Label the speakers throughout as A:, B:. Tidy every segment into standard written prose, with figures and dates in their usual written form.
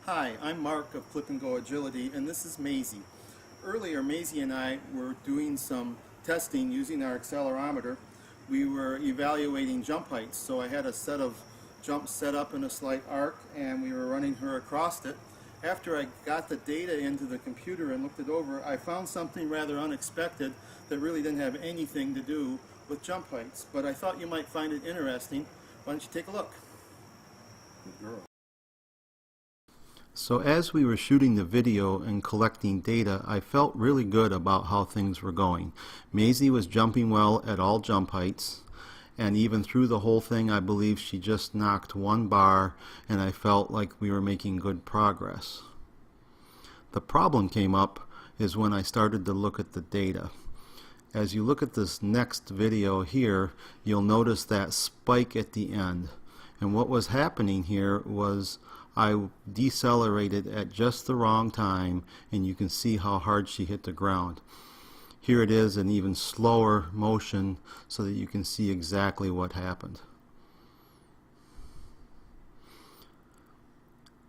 A: Hi, I'm Mark of Flip and Go Agility, and this is Maisie. Earlier, Maisie and I were doing some testing using our accelerometer. We were evaluating jump heights, so I had a set of jumps set up in a slight arc, and we were running her across it. After I got the data into the computer and looked it over, I found something rather unexpected that really didn't have anything to do with jump heights, but I thought you might find it interesting. Why don't you take a look? Good girl. So as we were shooting the video and collecting data, I felt really good about how things were going. Maisie was jumping well at all jump heights, and even through the whole thing I believe she just knocked one bar, and I felt like we were making good progress. The problem came up is when I started to look at the data. As you look at this next video here, you'll notice that spike at the end. And what was happening here was I decelerated at just the wrong time, and you can see how hard she hit the ground. Here it is in even slower motion so that you can see exactly what happened.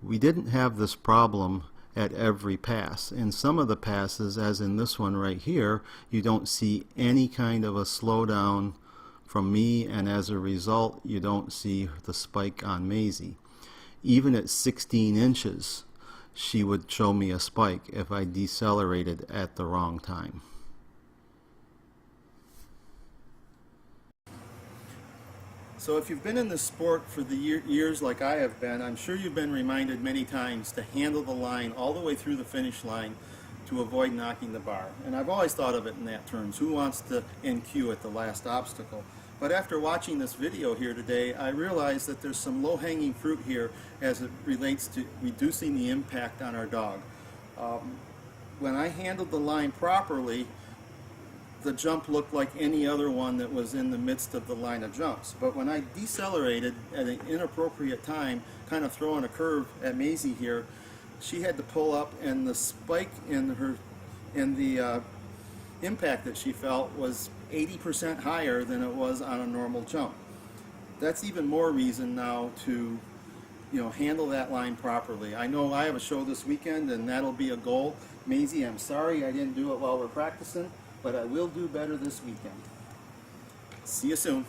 A: We didn't have this problem at every pass. In some of the passes, as in this one right here, you don't see any kind of a slowdown from me, and as a result you don't see the spike on Maisie. Even at 16 inches she would show me a spike if I decelerated at the wrong time. So if you've been in the sport for the years like I have been, I'm sure you've been reminded many times to handle the line all the way through the finish line to avoid knocking the bar. And I've always thought of it in that terms. Who wants to NQ at the last obstacle? But after watching this video here today, I realized that there's some low-hanging fruit here as it relates to reducing the impact on our dog. When I handled the line properly, the jump looked like any other one that was in the midst of the line of jumps. But when I decelerated at an inappropriate time, kind of throwing a curve at Maisie here, she had to pull up, and the spike in the impact that she felt was 80% higher than it was on a normal jump. That's even more reason now to handle that line properly. I know I have a show this weekend, and that'll be a goal. Maisie, I'm sorry I didn't do it while we're practicing, but I will do better this weekend. See you soon.